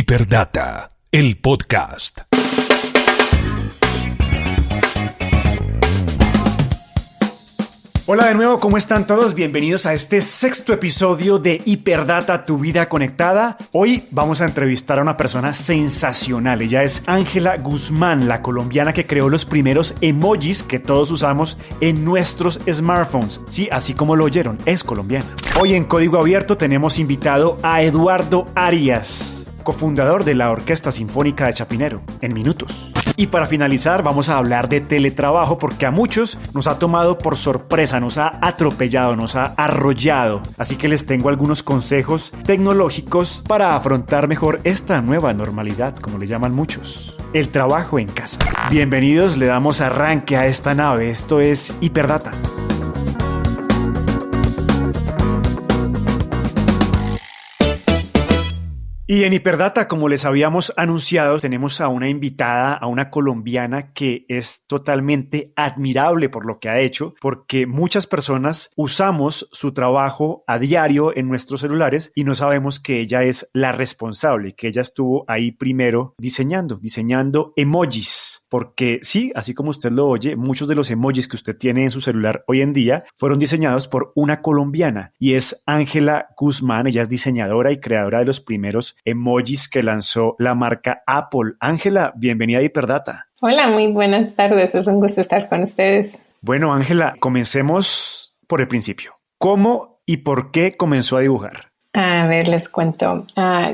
Hiperdata, el podcast. Hola de nuevo, ¿cómo están todos? Bienvenidos a este sexto episodio de Hiperdata, tu vida conectada. Hoy vamos a entrevistar a una persona sensacional. Ella es Ángela Guzmán, la colombiana que creó los primeros emojis que todos usamos en nuestros smartphones. Sí, así como lo oyeron, es colombiana. Hoy en Código Abierto tenemos invitado a Eduardo Arias, cofundador de la Orquesta Sinfónica de Chapinero, en minutos. Y para finalizar vamos a hablar de teletrabajo porque a muchos nos ha tomado por sorpresa, nos ha atropellado, nos ha arrollado. Así que les tengo algunos consejos tecnológicos para afrontar mejor esta nueva normalidad, como le llaman muchos. El trabajo en casa. Bienvenidos, le damos arranque a esta nave. Esto es Hiperdata. Y en Hiperdata, como les habíamos anunciado, tenemos a una invitada, a una colombiana que es totalmente admirable por lo que ha hecho, porque muchas personas usamos su trabajo a diario en nuestros celulares y no sabemos que ella es la responsable, que ella estuvo ahí primero diseñando emojis, porque sí, así como usted lo oye, muchos de los emojis que usted tiene en su celular hoy en día fueron diseñados por una colombiana y es Ángela Guzmán. Ella es diseñadora y creadora de los primeros emojis que lanzó la marca Apple. Ángela, bienvenida a Hiperdata. Hola, muy buenas tardes. Es un gusto estar con ustedes. Bueno, Ángela, comencemos por el principio. ¿Cómo y por qué comenzó a dibujar? A ver, les cuento.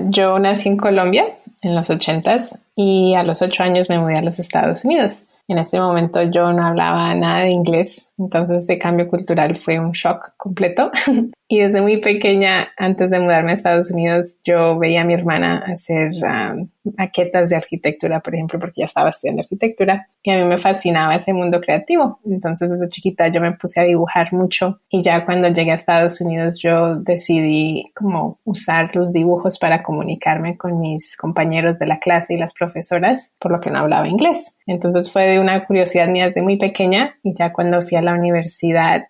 Yo nací en Colombia en los 80s y a los 8 años me mudé a los Estados Unidos. En ese momento yo no hablaba nada de inglés, entonces ese cambio cultural fue un shock completo. Y desde muy pequeña, antes de mudarme a Estados Unidos, yo veía a mi hermana hacer maquetas de arquitectura, por ejemplo, porque ya estaba estudiando arquitectura y a mí me fascinaba ese mundo creativo. Entonces desde chiquita yo me puse a dibujar mucho y ya cuando llegué a Estados Unidos yo decidí como usar los dibujos para comunicarme con mis compañeros de la clase y las profesoras, por lo que no hablaba inglés. Entonces fue de una curiosidad mía desde muy pequeña y ya cuando fui a la universidad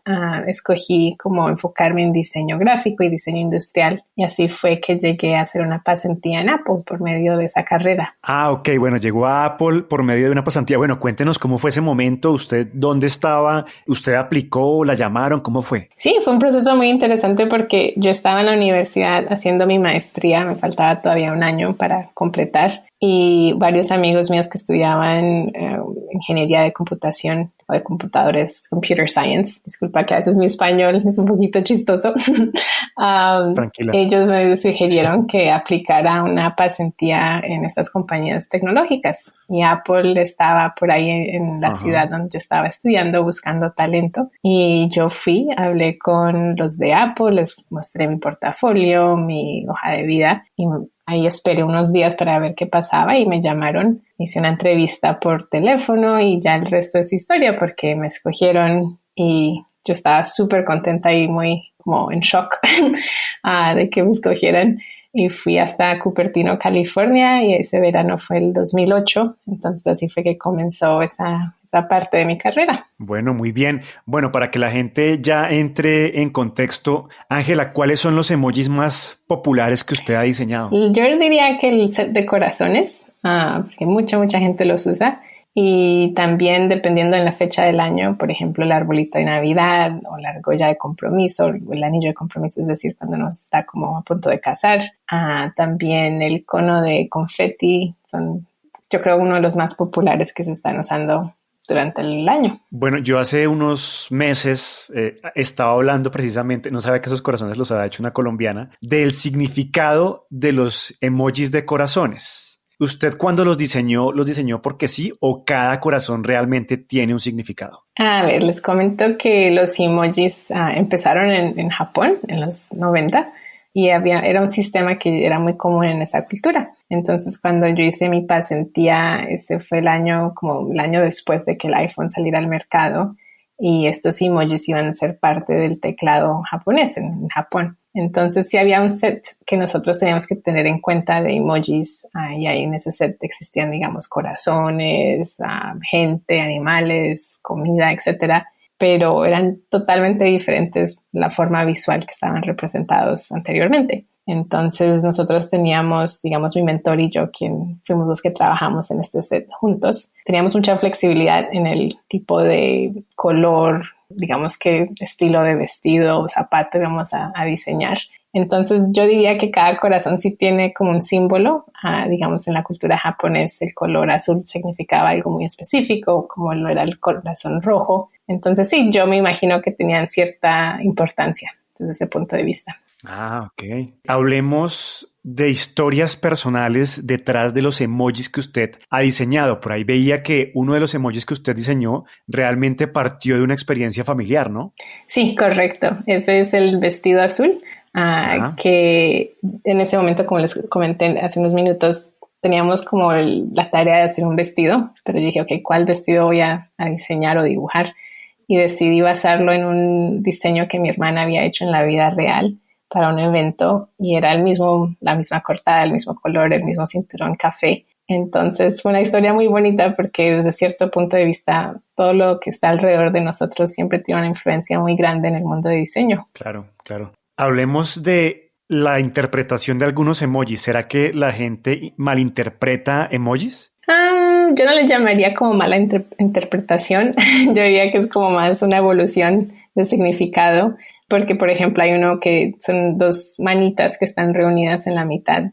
escogí como enfocarme en diseño gráfico y diseño industrial y así fue que llegué a hacer una pasantía en Apple por medio de esa carrera. Ok, bueno, llegó a Apple por medio de una pasantía. Bueno, cuéntenos cómo fue ese momento, usted dónde estaba, usted aplicó, la llamaron, ¿cómo fue? Sí, fue un proceso muy interesante porque yo estaba en la universidad haciendo mi maestría, me faltaba todavía un año para completar y varios amigos míos que estudiaban ingeniería de computación o de computadores, computer science, disculpa que a veces mi español es un poquito chistoso. Tranquila. Ellos me sugirieron que aplicara una pasantía en estas compañías tecnológicas y Apple estaba por ahí en la ciudad donde yo estaba estudiando buscando talento y yo fui, hablé con los de Apple, les mostré mi portafolio, mi hoja de vida y ahí esperé unos días para ver qué pasaba y me llamaron, hice una entrevista por teléfono y ya el resto es historia porque me escogieron y yo estaba súper contenta y muy como en shock de que me escogieran. Y fui hasta Cupertino, California y ese verano fue el 2008. Entonces así fue que comenzó esa parte de mi carrera. Bueno, muy bien. Bueno, para que la gente ya entre en contexto, Ángela, ¿cuáles son los emojis más populares que usted ha diseñado? Yo diría que el set de corazones, porque mucha gente los usa. Y también dependiendo en la fecha del año, por ejemplo, el arbolito de Navidad o la argolla de compromiso, el anillo de compromiso, es decir, cuando uno está como a punto de casar. También el cono de confeti son, yo creo, uno de los más populares que se están usando durante el año. Bueno, yo hace unos meses estaba hablando precisamente, no sabía que esos corazones los había hecho una colombiana, del significado de los emojis de corazones. ¿Usted cuando los diseñó porque sí o cada corazón realmente tiene un significado? A ver, les comento que los emojis empezaron en Japón en los 90 y era un sistema que era muy común en esa cultura. Entonces, cuando yo hice mi pasantía, ese fue el año después de que el iPhone saliera al mercado y estos emojis iban a ser parte del teclado japonés en Japón. Entonces sí había un set que nosotros teníamos que tener en cuenta de emojis y ahí en ese set existían, digamos, corazones, gente, animales, comida, etcétera. Pero eran totalmente diferentes la forma visual que estaban representados anteriormente. Entonces nosotros teníamos, digamos, mi mentor y yo, quien fuimos los que trabajamos en este set juntos, teníamos mucha flexibilidad en el tipo de color, digamos que estilo de vestido o zapato íbamos a diseñar. Entonces yo diría que cada corazón sí tiene como un símbolo. Digamos, en la cultura japonesa el color azul significaba algo muy específico, como lo era el corazón rojo. Entonces sí, yo me imagino que tenían cierta importancia desde ese punto de vista. Ok. Hablemos de historias personales detrás de los emojis que usted ha diseñado. Por ahí veía que uno de los emojis que usted diseñó realmente partió de una experiencia familiar, ¿no? Sí, correcto. Ese es el vestido azul, que en ese momento, como les comenté hace unos minutos, teníamos como la tarea de hacer un vestido, pero dije, ok, ¿cuál vestido voy a diseñar o dibujar? Y decidí basarlo en un diseño que mi hermana había hecho en la vida real para un evento, y era la misma cortada, el mismo color, el mismo cinturón café. Entonces fue una historia muy bonita porque desde cierto punto de vista todo lo que está alrededor de nosotros siempre tiene una influencia muy grande en el mundo de diseño. Claro, claro. Hablemos de la interpretación de algunos emojis. ¿Será que la gente malinterpreta emojis? Yo no le llamaría como mala interpretación. Yo diría que es como más una evolución de significado. Porque, por ejemplo, hay uno que son dos manitas que están reunidas en la mitad,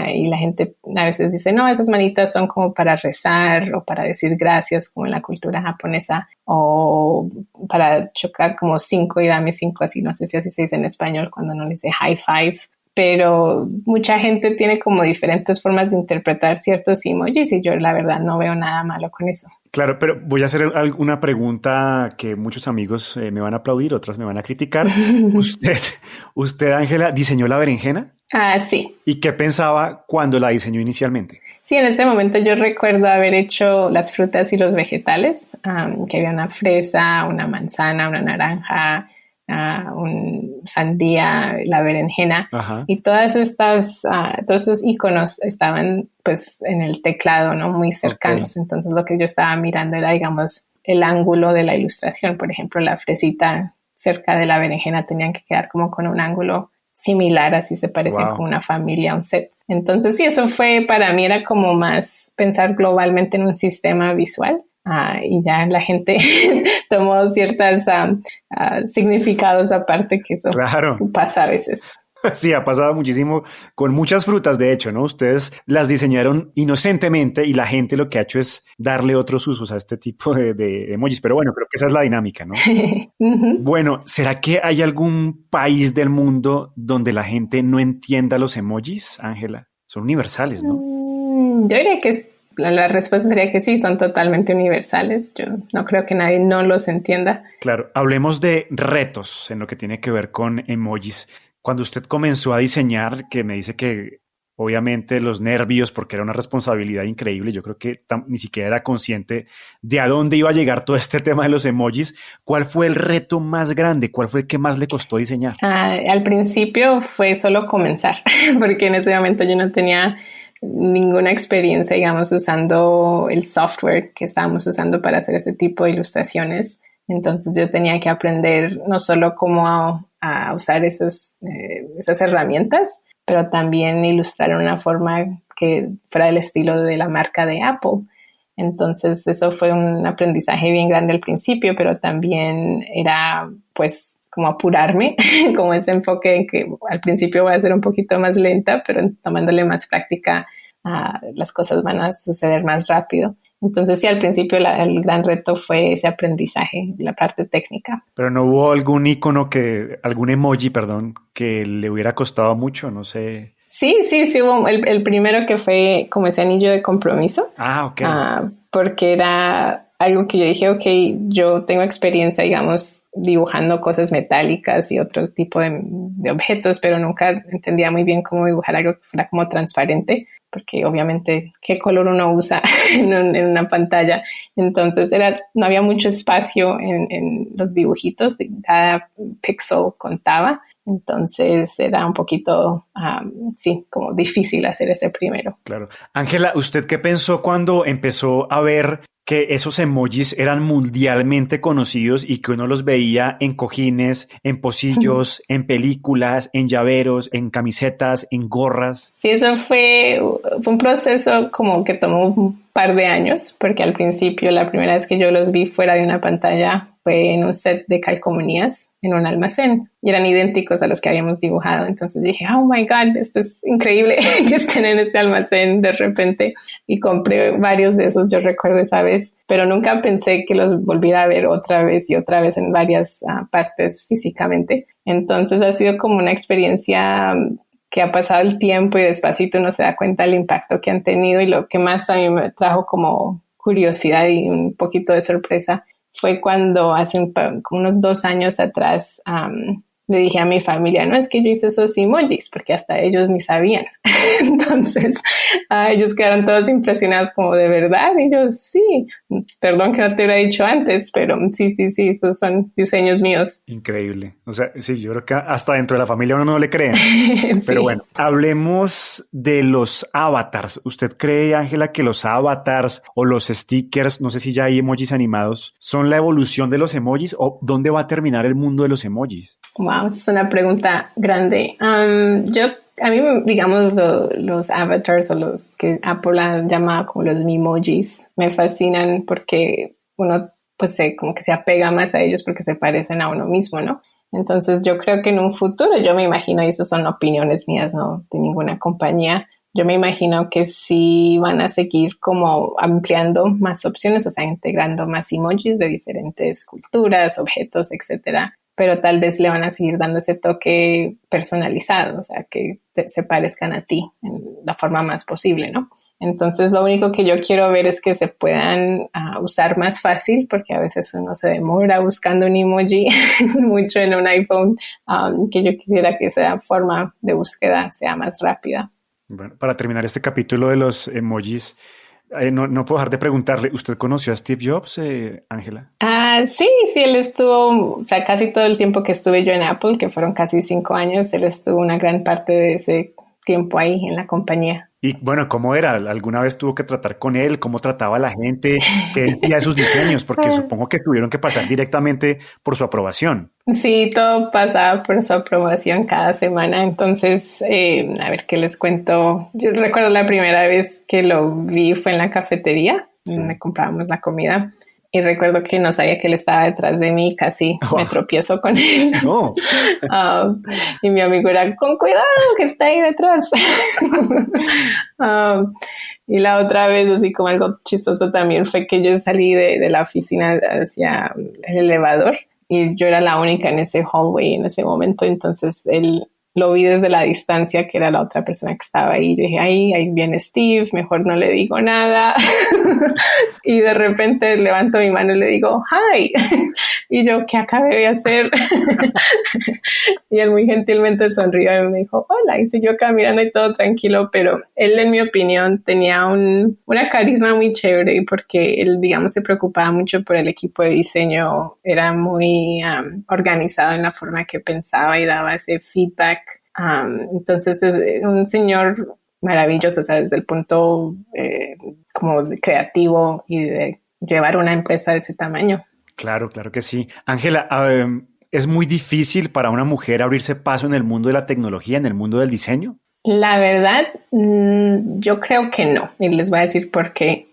y la gente a veces dice, no, esas manitas son como para rezar o para decir gracias, como en la cultura japonesa, o para chocar como 5 y dame 5, así, no sé si así se dice en español cuando uno dice high five. Pero mucha gente tiene como diferentes formas de interpretar ciertos emojis y yo la verdad no veo nada malo con eso. Claro, pero voy a hacer una pregunta que muchos amigos me van a aplaudir, otras me van a criticar. ¿Usted, Ángela, diseñó la berenjena? Sí. ¿Y qué pensaba cuando la diseñó inicialmente? Sí, en ese momento yo recuerdo haber hecho las frutas y los vegetales, que había una fresa, una manzana, una naranja, un sandía, la berenjena. Ajá. Y todos estos iconos estaban pues en el teclado, ¿no? Muy cercanos. Okay. Entonces lo que yo estaba mirando era, digamos, el ángulo de la ilustración. Por ejemplo, la fresita cerca de la berenjena tenían que quedar como con un ángulo similar, así se parecían como una familia, un set. Entonces sí, eso fue, para mí era como más pensar globalmente en un sistema visual. Y ya la gente tomó ciertos significados aparte, que eso pasa a veces. Sí, ha pasado muchísimo con muchas frutas, de hecho, ¿no? Ustedes las diseñaron inocentemente y la gente lo que ha hecho es darle otros usos a este tipo de emojis. Pero bueno, creo que esa es la dinámica, ¿no? Uh-huh. Bueno, ¿será que hay algún país del mundo donde la gente no entienda los emojis, Ángela? Son universales, ¿no? Yo diría que la respuesta sería que sí, son totalmente universales. Yo no creo que nadie no los entienda. Claro, hablemos de retos en lo que tiene que ver con emojis. Cuando usted comenzó a diseñar, que me dice que obviamente los nervios, porque era una responsabilidad increíble, yo creo que ni siquiera era consciente de a dónde iba a llegar todo este tema de los emojis. ¿Cuál fue el reto más grande? ¿Cuál fue el que más le costó diseñar? Al principio fue solo comenzar, porque en ese momento yo no tenía ninguna experiencia, digamos, usando el software que estábamos usando para hacer este tipo de ilustraciones. Entonces yo tenía que aprender no solo cómo a usar esas herramientas, pero también ilustrar en una forma que fuera del estilo de la marca de Apple. Entonces eso fue un aprendizaje bien grande al principio, pero también era pues como apurarme, como ese enfoque en que al principio voy a ser un poquito más lenta, pero tomándole más práctica, las cosas van a suceder más rápido. Entonces sí, al principio el gran reto fue ese aprendizaje, la parte técnica. Pero no hubo algún icono algún emoji, que le hubiera costado mucho, no sé. Sí, hubo el primero que fue como ese anillo de compromiso. Ok. Porque era algo que yo dije, ok, yo tengo experiencia, digamos, dibujando cosas metálicas y otro tipo de objetos, pero nunca entendía muy bien cómo dibujar algo que fuera como transparente, porque obviamente qué color uno usa en una pantalla. Entonces no había mucho espacio en los dibujitos, cada píxel contaba. Entonces era un poquito, como difícil hacer ese primero. Claro. Ángela, ¿usted qué pensó cuando empezó a ver que esos emojis eran mundialmente conocidos y que uno los veía en cojines, en pocillos, en películas, en llaveros, en camisetas, en gorras. Sí, eso fue un proceso como que tomó un par de años, porque al principio la primera vez que yo los vi fuera de una pantalla fue en un set de calcomanías en un almacén y eran idénticos a los que habíamos dibujado. Entonces dije, oh my God, esto es increíble que estén en este almacén de repente, y compré varios de esos, yo recuerdo esa vez, pero nunca pensé que los volviera a ver otra vez y otra vez en varias partes físicamente. Entonces ha sido como una experiencia que ha pasado el tiempo y despacito uno se da cuenta del impacto que han tenido, y lo que más a mí me trajo como curiosidad y un poquito de sorpresa fue cuando hace como unos 2 años atrás le dije a mi familia, no, es que yo hice esos emojis, porque hasta ellos ni sabían. Entonces ellos quedaron todos impresionados como, ¿de verdad? Y yo, sí, perdón que no te hubiera dicho antes, pero sí, esos son diseños míos. Increíble. O sea, sí, yo creo que hasta dentro de la familia uno no le cree. Sí. Pero bueno, hablemos de los avatars. ¿Usted cree, Ángela, que los avatars o los stickers, no sé si ya hay emojis animados, son la evolución de los emojis, o dónde va a terminar el mundo de los emojis? Wow, es una pregunta grande. A mí, digamos, los avatars o los que Apple ha llamado como los memojis me fascinan porque uno pues como que se apega más a ellos porque se parecen a uno mismo, ¿no? Entonces yo creo que en un futuro, yo me imagino, y esas son opiniones mías, no de ninguna compañía, yo me imagino que sí van a seguir como ampliando más opciones, o sea, integrando más emojis de diferentes culturas, objetos, etcétera. Pero tal vez le van a seguir dando ese toque personalizado, o sea, que se parezcan a ti en la forma más posible, ¿no? Entonces, lo único que yo quiero ver es que se puedan usar más fácil, porque a veces uno se demora buscando un emoji mucho en un iPhone, que yo quisiera que esa forma de búsqueda sea más rápida. Bueno, para terminar este capítulo de los emojis, no puedo dejar de preguntarle, ¿usted conoció a Steve Jobs, Ángela? Sí, él estuvo, o sea, casi todo el tiempo que estuve yo en Apple, que fueron casi 5 años, él estuvo una gran parte de ese tiempo ahí en la compañía. Y bueno, ¿cómo era? ¿Alguna vez tuvo que tratar con él? ¿Cómo trataba a la gente? ¿Qué decía de sus diseños? Porque supongo que tuvieron que pasar directamente por su aprobación. Sí, todo pasaba por su aprobación cada semana. Entonces, a ver qué les cuento. Yo recuerdo la primera vez que lo vi fue en la cafetería, sí, donde comprábamos la comida. Y recuerdo que no sabía que él estaba detrás de mí, casi me tropiezo con él. No. Y mi amigo era, con cuidado, que está ahí detrás. Y la otra vez, así como algo chistoso también, fue que yo salí de la oficina hacia el elevador y yo era la única en ese hallway en ese momento. Entonces él lo vi desde la distancia, que era la otra persona que estaba ahí. Yo dije, ahí viene Steve, mejor no le digo nada. Y de repente levanto mi mano y le digo, hi. Y yo, ¿qué acabé de hacer? Y él muy gentilmente sonrió y me dijo, hola. Y siguió caminando y todo tranquilo, pero él, en mi opinión, tenía una carisma muy chévere porque él, digamos, se preocupaba mucho por el equipo de diseño. Era muy organizado en la forma que pensaba y daba ese feedback. Entonces es un señor maravilloso, o sea, desde el punto como creativo y de llevar una empresa de ese tamaño. Claro que sí. Ángela, ¿es muy difícil para una mujer abrirse paso en el mundo de la tecnología, en el mundo del diseño? La verdad, yo creo que no. Y les voy a decir por qué.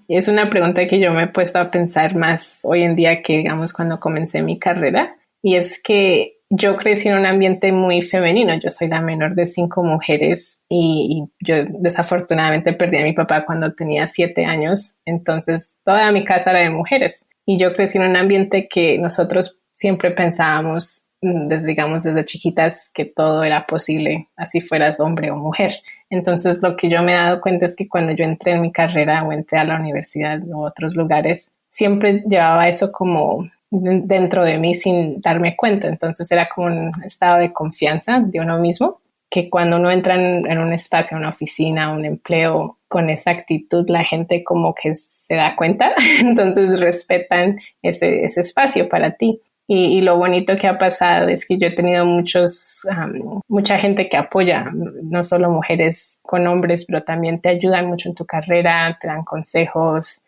Es una pregunta que yo me he puesto a pensar más hoy en día que, digamos, cuando comencé mi carrera. Y es que yo crecí en un ambiente muy femenino. Yo soy la menor de 5 mujeres y yo desafortunadamente perdí a mi papá cuando tenía 7 años. Entonces, toda mi casa era de mujeres. Y yo crecí en un ambiente que nosotros siempre pensábamos, desde chiquitas, que todo era posible, así fueras hombre o mujer. Entonces, lo que yo me he dado cuenta es que cuando yo entré en mi carrera o entré a la universidad o otros lugares, siempre llevaba eso como dentro de mí sin darme cuenta. Entonces era como un estado de confianza de uno mismo, que cuando uno entra en un espacio, una oficina, un empleo, con esa actitud, la gente como que se da cuenta, entonces respetan ese espacio para ti. Y lo bonito que ha pasado es que yo he tenido mucha gente que apoya, no solo mujeres con hombres, pero también te ayudan mucho en tu carrera, te dan consejos.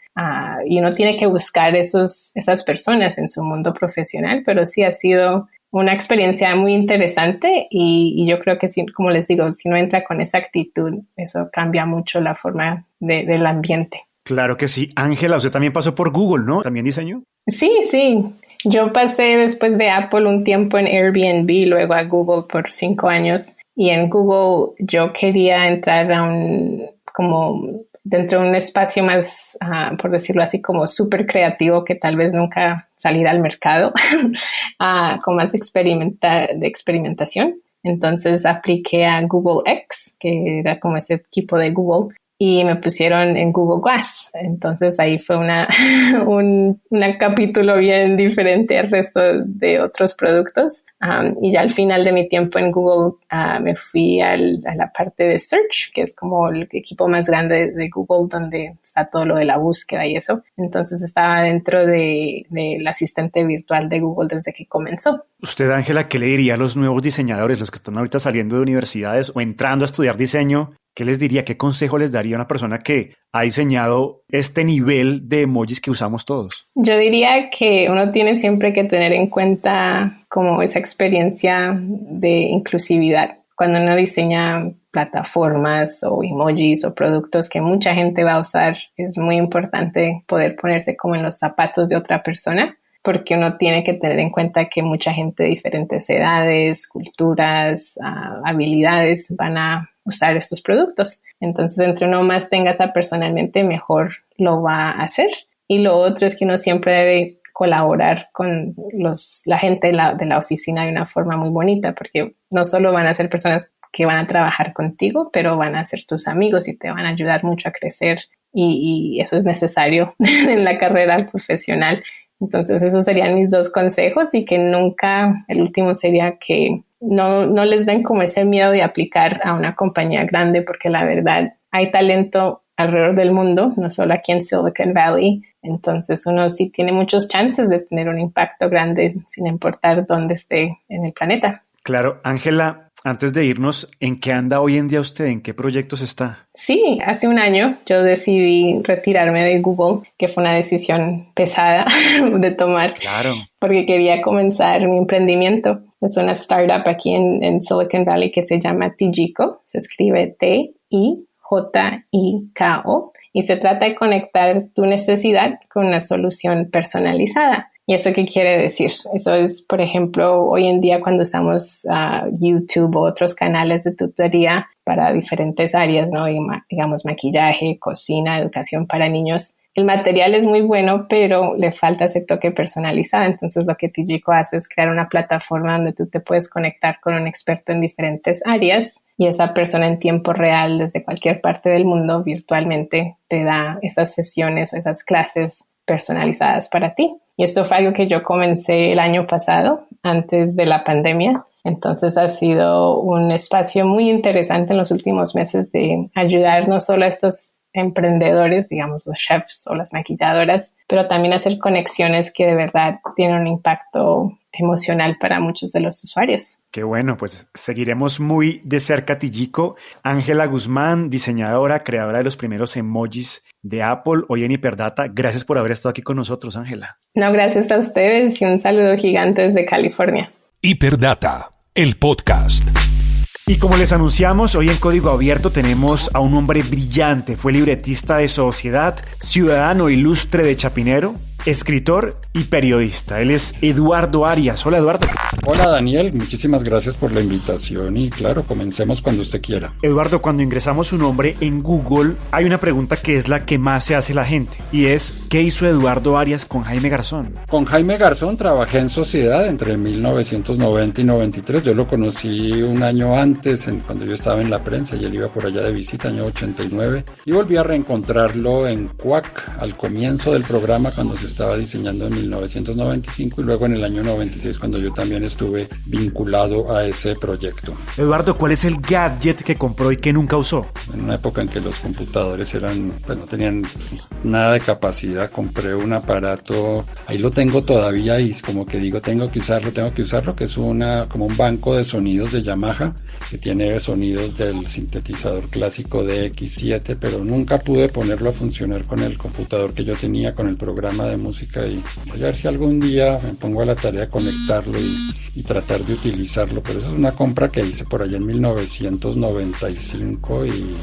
y uno tiene que buscar esas personas en su mundo profesional, pero sí ha sido una experiencia muy interesante y yo creo que, como les digo, si uno entra con esa actitud, eso cambia mucho la forma del ambiente. Claro que sí. Ángela, usted también pasó por Google, ¿no? ¿También diseñó? Sí. Yo pasé después de Apple un tiempo en Airbnb, luego a Google por 5 años. Y en Google yo quería entrar como dentro de un espacio más, por decirlo así, como súper creativo, que tal vez nunca saliera al mercado, con más de experimentación. Entonces apliqué a Google X, que era como ese equipo de Google, y me pusieron en Google Glass. Entonces ahí fue un capítulo bien diferente al resto de otros productos. Y ya al final de mi tiempo en Google me fui a la parte de Search, que es como el equipo más grande de Google, donde está todo lo de la búsqueda y eso. Entonces estaba dentro del asistente virtual de Google desde que comenzó. Usted, Ángela, ¿qué le diría a los nuevos diseñadores, los que están ahorita saliendo de universidades o entrando a estudiar diseño? ¿Qué les diría? ¿Qué consejo les daría a una persona que ha diseñado este nivel de emojis que usamos todos? Yo diría que uno tiene siempre que tener en cuenta como esa experiencia de inclusividad. Cuando uno diseña plataformas o emojis o productos que mucha gente va a usar, es muy importante poder ponerse como en los zapatos de otra persona, porque uno tiene que tener en cuenta que mucha gente de diferentes edades, culturas, habilidades van a usar estos productos. Entonces, entre uno más tenga esa personalmente, mejor lo va a hacer. Y lo otro es que uno siempre debe colaborar con la gente de la oficina de una forma muy bonita, porque no solo van a ser personas que van a trabajar contigo, pero van a ser tus amigos y te van a ayudar mucho a crecer. Y eso es necesario en la carrera profesional. Entonces, esos serían mis 2 consejos, y que nunca, el último sería que no les den como ese miedo de aplicar a una compañía grande, porque la verdad hay talento alrededor del mundo, no solo aquí en Silicon Valley. Entonces uno sí tiene muchos chances de tener un impacto grande sin importar dónde esté en el planeta. Claro. Ángela, antes de irnos, ¿en qué anda hoy en día usted? ¿En qué proyectos está? Sí, hace un año yo decidí retirarme de Google, que fue una decisión pesada de tomar. Claro. Porque quería comenzar mi emprendimiento. Es una startup aquí en Silicon Valley que se llama Tijiko. Se escribe Tijiko. Y se trata de conectar tu necesidad con una solución personalizada. ¿Y eso qué quiere decir? Eso es, por ejemplo, hoy en día cuando usamos YouTube o otros canales de tutoría para diferentes áreas, ¿no? Digamos maquillaje, cocina, educación para niños. El material es muy bueno, pero le falta ese toque personalizado. Entonces lo que Tijiko hace es crear una plataforma donde tú te puedes conectar con un experto en diferentes áreas, y esa persona en tiempo real desde cualquier parte del mundo virtualmente te da esas sesiones o esas clases personalizadas para ti. Y esto fue algo que yo comencé el año pasado, antes de la pandemia. Entonces ha sido un espacio muy interesante en los últimos meses de ayudar no solo a estos emprendedores, digamos los chefs o las maquilladoras, pero también hacer conexiones que de verdad tienen un impacto emocional para muchos de los usuarios. Qué bueno, pues seguiremos muy de cerca Tijiko. Ángela Guzmán, diseñadora, creadora de los primeros emojis de Apple, hoy en Hiperdata. Gracias por haber estado aquí con nosotros, Ángela. No, gracias a ustedes y un saludo gigante desde California. Hiperdata, el podcast. Y como les anunciamos, hoy en Código Abierto tenemos a un hombre brillante. Fue libretista de Sociedad, ciudadano ilustre de Chapinero, escritor y periodista. Él es Eduardo Arias. Hola, Eduardo. Hola, Daniel. Muchísimas gracias por la invitación y claro, comencemos cuando usted quiera. Eduardo, cuando ingresamos su nombre en Google, hay una pregunta que es la que más se hace la gente, y es, ¿qué hizo Eduardo Arias con Jaime Garzón? Con Jaime Garzón trabajé en Sociedad entre 1990 y 93. Yo lo conocí un año antes, cuando yo estaba en la prensa y él iba por allá de visita, año 89, y volví a reencontrarlo en Quack al comienzo del programa cuando se estaba diseñando en 1995 y luego en el año 96 cuando yo también estuve vinculado a ese proyecto. Eduardo, ¿cuál es el gadget que compró y que nunca usó? En una época en que los computadores no tenían nada de capacidad, compré un aparato, ahí lo tengo todavía y como que digo, tengo que usarlo, que es como un banco de sonidos de Yamaha, que tiene sonidos del sintetizador clásico de X7, pero nunca pude ponerlo a funcionar con el computador que yo tenía, con el programa de música, y voy a ver si algún día me pongo a la tarea de conectarlo y tratar de utilizarlo, pero esa es una compra que hice por allá en 1995 y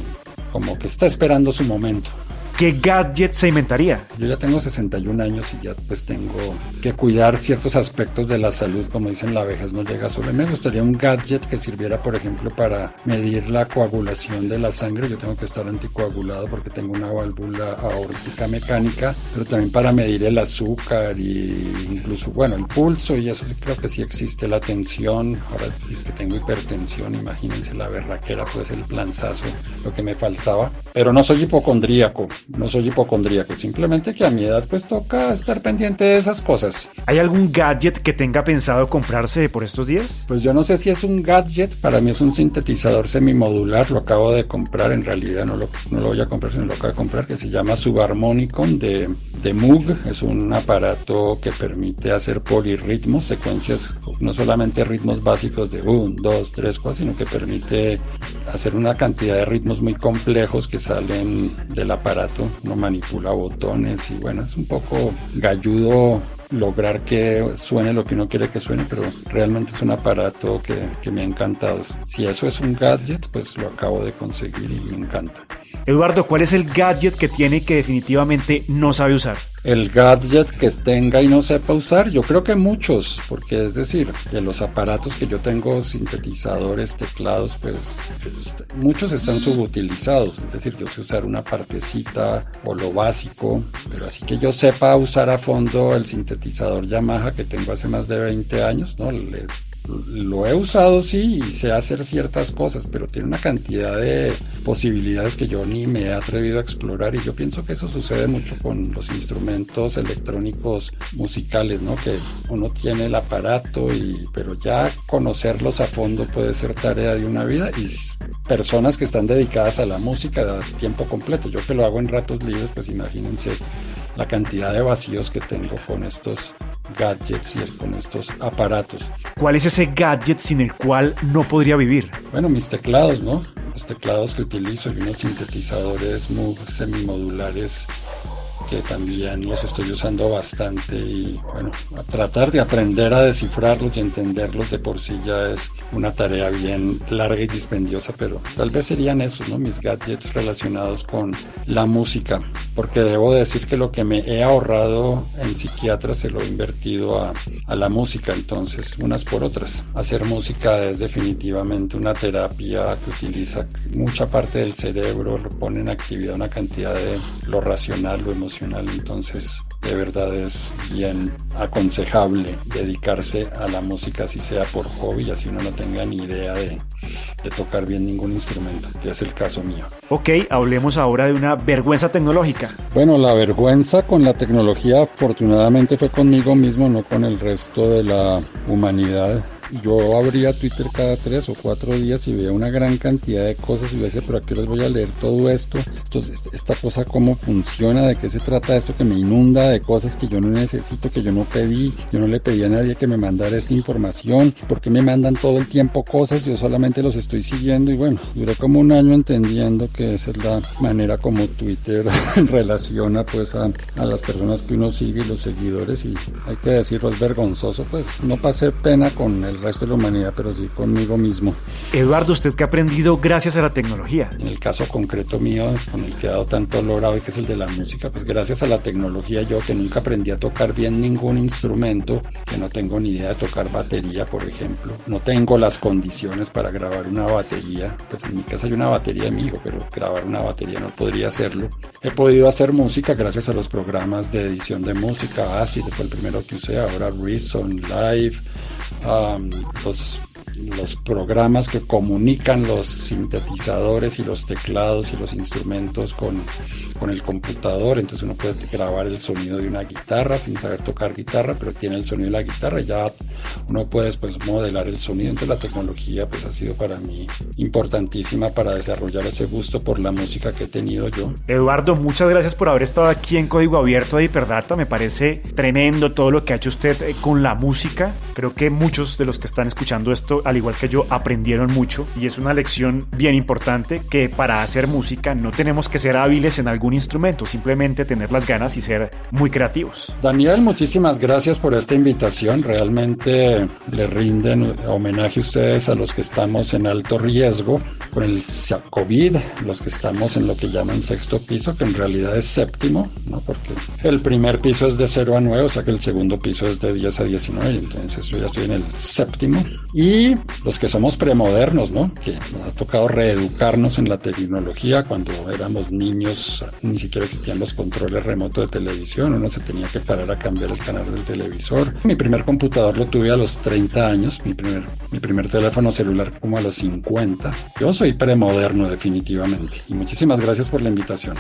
como que está esperando su momento. ¿Qué gadget se inventaría? Yo ya tengo 61 años y ya pues tengo que cuidar ciertos aspectos de la salud, como dicen, la vejez no llega sola. Me gustaría un gadget que sirviera, por ejemplo, para medir la coagulación de la sangre. Yo tengo que estar anticoagulado porque tengo una válvula aórtica mecánica, pero también para medir el azúcar y incluso, bueno, el pulso, y eso sí creo que sí existe, la tensión. Ahora es que tengo hipertensión, imagínense la berraquera, pues el planzazo, lo que me faltaba. Pero no soy hipocondríaco, simplemente que a mi edad pues toca estar pendiente de esas cosas. ¿Hay algún gadget que tenga pensado comprarse por estos días? Pues yo no sé si es un gadget, para mí es un sintetizador semimodular, lo acabo de comprar, en realidad no lo voy a comprar, sino lo acabo de comprar, que se llama Subharmonicon de Moog. Es un aparato que permite hacer polirritmos, secuencias, no solamente ritmos básicos de 1, 2, 3, 4, sino que permite hacer una cantidad de ritmos muy complejos que salen del aparato. No manipula botones y bueno, es un poco galludo lograr que suene lo que uno quiere que suene, pero realmente es un aparato que me ha encantado. Si eso es un gadget, pues lo acabo de conseguir y me encanta. Eduardo, ¿cuál es el gadget que tiene que definitivamente no sabe usar? El gadget que tenga y no sepa usar, yo creo que muchos, porque es decir, de los aparatos que yo tengo, sintetizadores, teclados, pues muchos están subutilizados, es decir, yo sé usar una partecita o lo básico, pero así que yo sepa usar a fondo el sintetizador Yamaha que tengo hace más de 20 años, ¿no? Lo he usado, sí, y sé hacer ciertas cosas, pero tiene una cantidad de posibilidades que yo ni me he atrevido a explorar, y yo pienso que eso sucede mucho con los instrumentos electrónicos musicales, ¿no? Que uno tiene el aparato, pero ya conocerlos a fondo puede ser tarea de una vida, y personas que están dedicadas a la música a tiempo completo. Yo que lo hago en ratos libres, pues imagínense la cantidad de vacíos que tengo con estos gadgets y con estos aparatos. ¿Cuál es ese gadget sin el cual no podría vivir? Bueno, mis teclados, ¿no? Los teclados que utilizo y unos sintetizadores Moog semimodulares que también los estoy usando bastante, y bueno, a tratar de aprender a descifrarlos y entenderlos de por sí ya es una tarea bien larga y dispendiosa, pero tal vez serían esos, ¿no? Mis gadgets relacionados con la música, porque debo decir que lo que me he ahorrado en psiquiatra se lo he invertido a la música, entonces unas por otras. Hacer música es definitivamente una terapia que utiliza mucha parte del cerebro, lo pone en actividad una cantidad de lo racional, lo emocional. Entonces de verdad es bien aconsejable dedicarse a la música, así sea por hobby, así uno no tenga ni idea de tocar bien ningún instrumento, que es el caso mío. Ok, hablemos ahora de una vergüenza tecnológica. Bueno, la vergüenza con la tecnología afortunadamente fue conmigo mismo, no con el resto de la humanidad. Yo abría Twitter cada 3 o 4 días y veía una gran cantidad de cosas y yo decía, pero ¿a qué les voy a leer todo esto? Esta cosa, ¿cómo funciona? ¿De qué se trata esto que me inunda de cosas que yo no necesito, que yo no pedí? Yo no le pedí a nadie que me mandara esta información. ¿Por qué me mandan todo el tiempo cosas? Yo solamente los estoy siguiendo, y bueno, duré como un año entendiendo que esa es la manera como Twitter relaciona pues a las personas que uno sigue y los seguidores, y hay que decirlo, es vergonzoso, pues no pasé pena con el resto de la humanidad, pero sí conmigo mismo. Eduardo, ¿usted qué ha aprendido gracias a la tecnología? En el caso concreto mío, con el que he dado tanto logrado, que es el de la música, pues gracias a la tecnología, yo que nunca aprendí a tocar bien ningún instrumento, que no tengo ni idea de tocar batería, por ejemplo, no tengo las condiciones para grabar una batería, pues en mi casa hay una batería de mi hijo, pero grabar una batería no podría hacerlo. He podido hacer música gracias a los programas de edición de música, Acid fue el primero que usé, ahora Reason, Live, los los programas que comunican los sintetizadores y los teclados y los instrumentos con el computador. Entonces uno puede grabar el sonido de una guitarra sin saber tocar guitarra, pero tiene el sonido de la guitarra y ya uno puede después modelar el sonido. Entonces la tecnología pues ha sido para mí importantísima para desarrollar ese gusto por la música que he tenido yo. Eduardo, muchas gracias por haber estado aquí en Código Abierto de Hiperdata. Me parece tremendo todo lo que ha hecho usted con la música. Creo que muchos de los que están escuchando esto, al igual que yo, aprendieron mucho y es una lección bien importante que para hacer música no tenemos que ser hábiles en algún instrumento, simplemente tener las ganas y ser muy creativos. Daniel, muchísimas gracias por esta invitación. Realmente le rinden homenaje a ustedes, a los que estamos en alto riesgo con el COVID, los que estamos en lo que llaman sexto piso, que en realidad es séptimo, ¿no? Porque el primer piso es de 0 a 9, o sea que el segundo piso es de 10 a 19, entonces yo ya estoy en el séptimo. Y los que somos premodernos, ¿no? Que nos ha tocado reeducarnos en la tecnología. Cuando éramos niños ni siquiera existían los controles remotos de televisión, uno se tenía que parar a cambiar el canal del televisor. Mi primer computador lo tuve a los 30 años, mi primer teléfono celular como a los 50. Yo soy premoderno definitivamente y muchísimas gracias por la invitación.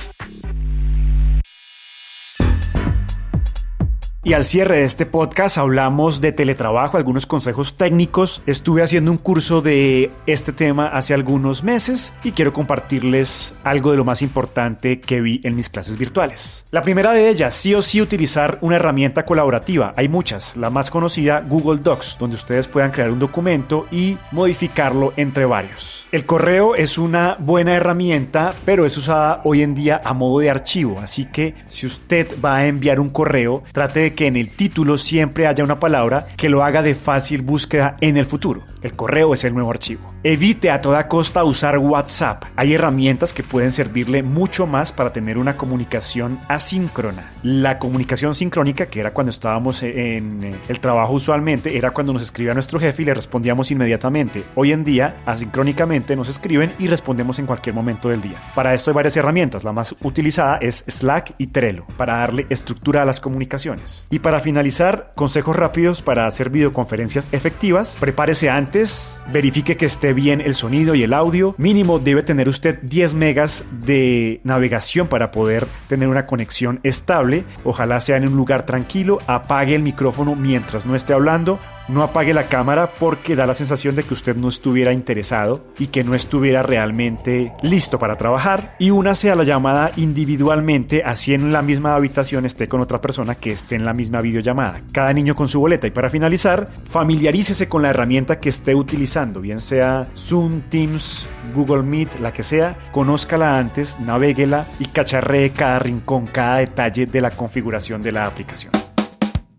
Y al cierre de este podcast hablamos de teletrabajo, algunos consejos técnicos. Estuve haciendo un curso de este tema hace algunos meses y quiero compartirles algo de lo más importante que vi en mis clases virtuales. La primera de ellas, sí o sí utilizar una herramienta colaborativa. Hay muchas, la más conocida, Google Docs, donde ustedes puedan crear un documento y modificarlo entre varios. El correo es una buena herramienta, pero es usada hoy en día a modo de archivo, así que si usted va a enviar un correo, trate de que en el título siempre haya una palabra que lo haga de fácil búsqueda en el futuro. El correo es el nuevo archivo. Evite a toda costa usar WhatsApp. Hay herramientas que pueden servirle mucho más para tener una comunicación asíncrona. La comunicación sincrónica, que era cuando estábamos en el trabajo usualmente, era cuando nos escribía nuestro jefe y le respondíamos inmediatamente. Hoy en día, asincrónicamente nos escriben y respondemos en cualquier momento del día. Para esto hay varias herramientas. La más utilizada es Slack y Trello, para darle estructura a las comunicaciones. Y para finalizar, consejos rápidos para hacer videoconferencias efectivas. Prepárese antes, verifique que esté bien el sonido y el audio. Mínimo debe tener usted 10 megas de navegación para poder tener una conexión estable. Ojalá sea en un lugar tranquilo. Apague el micrófono mientras no esté hablando. No apague la cámara porque da la sensación de que usted no estuviera interesado y que no estuviera realmente listo para trabajar. Y únase a la llamada individualmente, así en la misma habitación esté con otra persona que esté en la misma videollamada. Cada niño con su boleta. Y para finalizar, familiarícese con la herramienta que esté utilizando, bien sea Zoom, Teams, Google Meet, la que sea. Conózcala antes, navéguela y cacharree cada rincón, cada detalle de la configuración de la aplicación.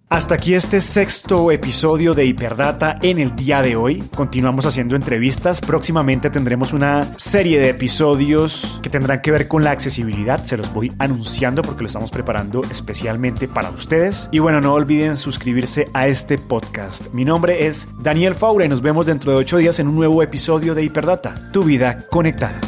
Hasta aquí este sexto episodio de Hiperdata en el día de hoy. Continuamos haciendo entrevistas. Próximamente tendremos una serie de episodios que tendrán que ver con la accesibilidad. Se los voy anunciando porque lo estamos preparando especialmente para ustedes. Y bueno, no olviden suscribirse a este podcast. Mi nombre es Daniel Faura y nos vemos dentro de 8 días en un nuevo episodio de Hiperdata, tu vida conectada.